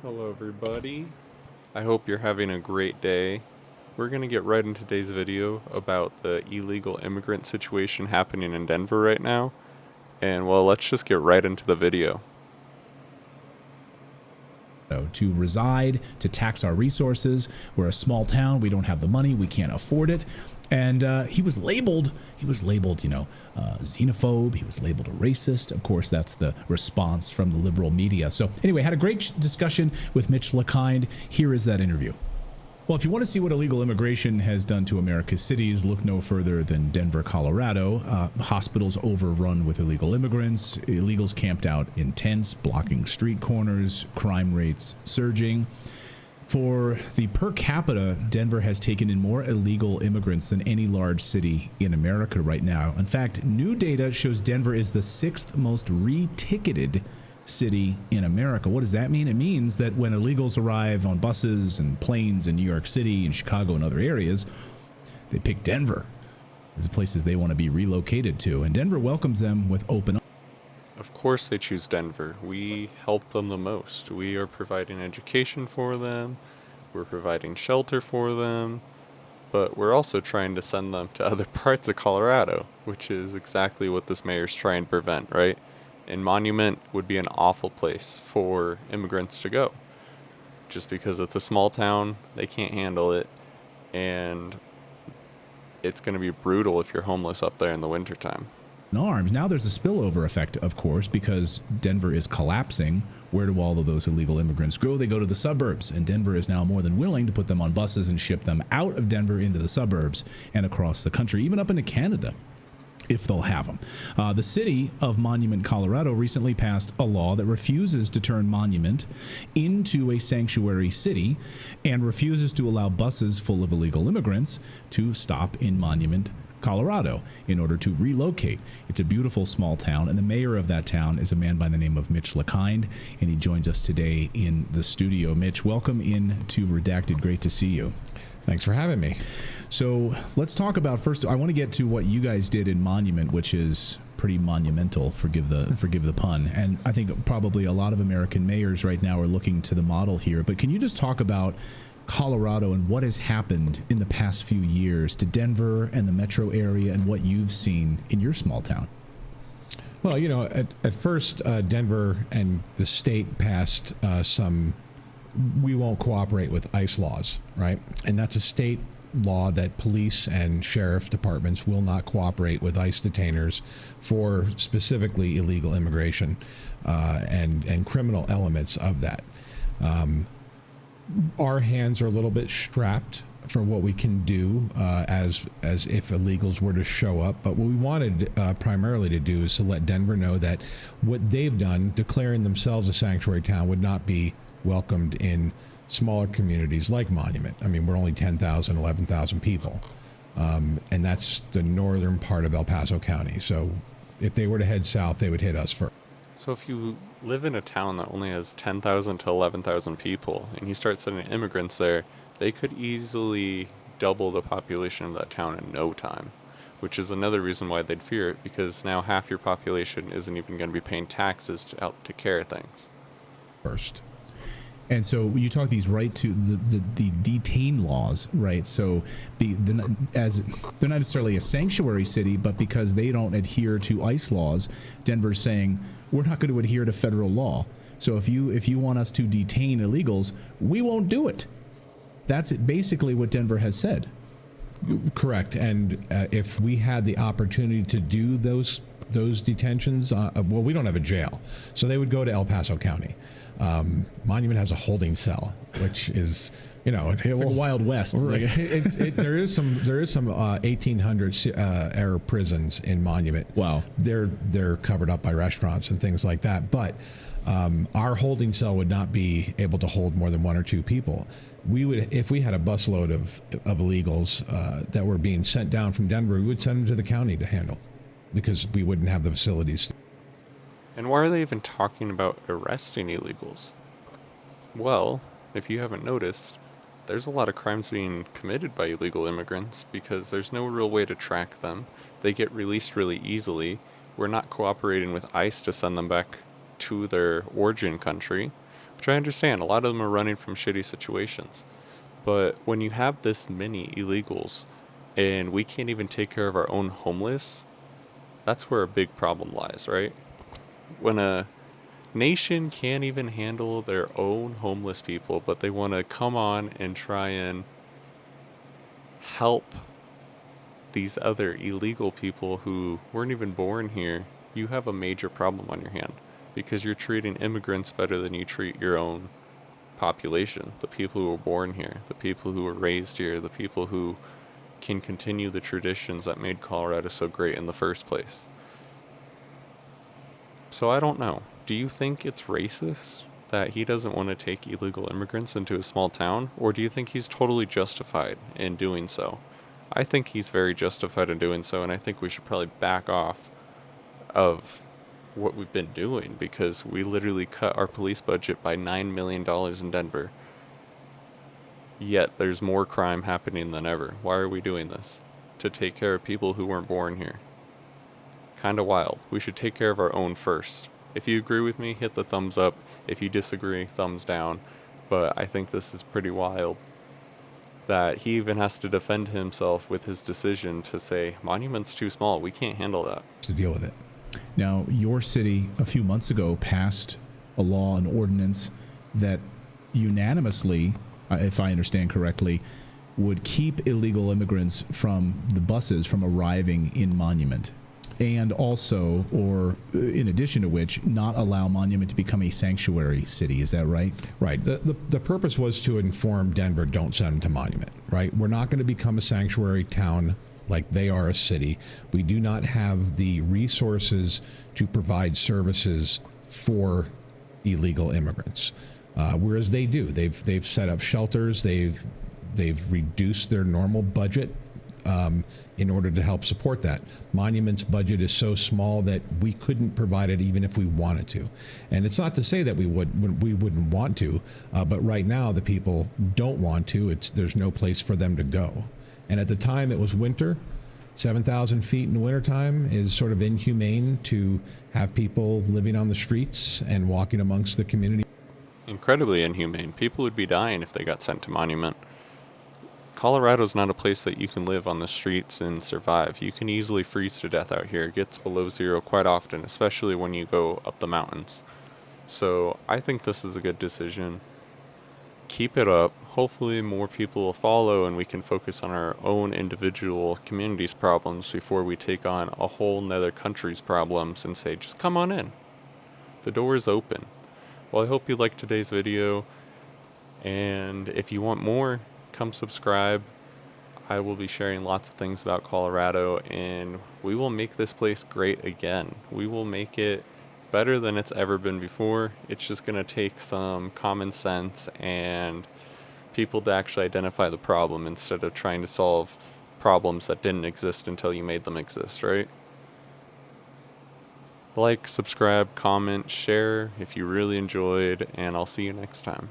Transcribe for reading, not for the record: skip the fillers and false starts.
Hello, everybody. I hope you're having a great day. We're going to get right into today's video about the illegal immigrant situation happening in Denver right now. And well, let's just get right into the video. To reside, to tax our resources. We're a small town. We don't have the money. We can't afford it. And he was labeled, xenophobe. He was labeled a racist. Of course, that's the response from the liberal media. So anyway, had a great discussion with Mitch LeKind. Here is that interview. Well, if you want to see what illegal immigration has done to America's cities, look no further than Denver, Colorado. Hospitals overrun with illegal immigrants, illegals camped out in tents, blocking street corners, crime rates surging. For the per capita, Denver has taken in more illegal immigrants than any large city in America right now. In fact, new data shows Denver is the sixth most re-ticketed city in America. What does that mean? It means that when illegals arrive on buses and planes in New York City and Chicago and other areas, they pick Denver as the places they want to be relocated to. And Denver welcomes them with open arms. Of course they choose Denver. We help them the most. We are providing education for them. We're providing shelter for them. But we're also trying to send them to other parts of Colorado, which is exactly what this mayor's trying to prevent, right? And Monument would be an awful place for immigrants to go. Just because it's a small town, they can't handle it. And it's going to be brutal if you're homeless up there in the wintertime. Arms. Now there's a spillover effect, of course, because Denver is collapsing. Where do all of those illegal immigrants go? They go to the suburbs, and Denver is now more than willing to put them on buses and ship them out of Denver into the suburbs and across the country, even up into Canada, if they'll have them. The city of Monument, Colorado recently passed a law that refuses to turn Monument into a sanctuary city and refuses to allow buses full of illegal immigrants to stop in Monument, Colorado, in order to relocate. It's a beautiful small town, and the mayor of that town is a man by the name of Mitch LeKind, and he joins us today in the studio. Mitch, welcome in to Redacted. Great to see you. Thanks for having me. So let's talk about first. I want to get to what you guys did in Monument, which is pretty monumental. Forgive the pun. And I think probably a lot of American mayors right now are looking to the model here. But can you just talk about Colorado and what has happened in the past few years to Denver and the metro area and what you've seen in your small town? Well, at first, Denver and the state passed some we won't cooperate with ICE laws, right? And that's a state law that police and sheriff departments will not cooperate with ICE detainers for specifically illegal immigration and criminal elements of that. Our hands are a little bit strapped for what we can do as if illegals were to show up. But what we wanted primarily to do is to let Denver know that what they've done, declaring themselves a sanctuary town, would not be welcomed in smaller communities like Monument. I mean, we're only 10,000, 11,000 people. And that's the northern part of El Paso County. So if they were to head south, they would hit us first. So if you live in a town that only has 10,000 to 11,000 people and you start sending immigrants there, they could easily double the population of that town in no time, which is another reason why they'd fear it, because now half your population isn't even going to be paying taxes to help take care of things. First. And so you talk these right to the detain laws, right? So they're not necessarily a sanctuary city, but because they don't adhere to ICE laws, Denver's saying we're not going to adhere to federal law. So if you want us to detain illegals, we won't do it. That's basically what Denver has said. Correct. And if we had the opportunity to do those detentions, well, we don't have a jail, so they would go to El Paso County. Monument has a holding cell, which is, it's like a Wild West. Right. There is some 1800 era prisons in Monument. Wow. They're covered up by restaurants and things like that. But our holding cell would not be able to hold more than one or two people. We would, if we had a busload of illegals that were being sent down from Denver, we would send them to the county to handle, because we wouldn't have the facilities. And why are they even talking about arresting illegals? Well, if you haven't noticed, there's a lot of crimes being committed by illegal immigrants because there's no real way to track them. They get released really easily. We're not cooperating with ICE to send them back to their origin country. which I understand. A lot of them are running from shitty situations. But when you have this many illegals and we can't even take care of our own homeless, that's where a big problem lies, right? When a nation can't even handle their own homeless people, but they want to come on and try and help these other illegal people who weren't even born here, you have a major problem on your hand because you're treating immigrants better than you treat your own population, the people who were born here, the people who were raised here, the people who can continue the traditions that made Colorado so great in the first place. So I don't know. Do you think it's racist that he doesn't want to take illegal immigrants into a small town, or do you think he's totally justified in doing so? I think he's very justified in doing so, and I think we should probably back off of what we've been doing because we literally cut our police budget by $9 million in Denver. Yet there's more crime happening than ever. Why are we doing this? To take care of people who weren't born here. Kinda wild. We should take care of our own first. If you agree with me, hit the thumbs up. If you disagree, thumbs down. But I think this is pretty wild that he even has to defend himself with his decision to say, Monument's too small. We can't handle that. To deal with it. Now, your city a few months ago passed a law, an ordinance that unanimously, if I understand correctly, would keep illegal immigrants from the buses from arriving in Monument. And also, or in addition to which, not allow Monument to become a sanctuary city. Is that right? Right. The purpose was to inform Denver, don't send them to Monument, right? We're not going to become a sanctuary town like they are a city. We do not have the resources to provide services for illegal immigrants, whereas they do. They've set up shelters. They've reduced their normal budget in order to help support that. Monument's budget is so small that we couldn't provide it even if we wanted to. And it's not to say that we wouldn't want to, but right now the people don't want to. There's no place for them to go. And at the time it was winter. 7,000 feet in the wintertime is sort of inhumane to have people living on the streets and walking amongst the community. Incredibly inhumane. People would be dying if they got sent to Monument. Colorado's not a place that you can live on the streets and survive. You can easily freeze to death out here. It gets below zero quite often, especially when you go up the mountains. So I think this is a good decision. Keep it up. Hopefully more people will follow and we can focus on our own individual community's problems before we take on a whole nother country's problems and say, just come on in. The door is open. Well, I hope you liked today's video. And if you want more, come subscribe. I will be sharing lots of things about Colorado and we will make this place great again. We will make it better than it's ever been before. It's just going to take some common sense and people to actually identify the problem instead of trying to solve problems that didn't exist until you made them exist, right? Like, subscribe, comment, share if you really enjoyed, and I'll see you next time.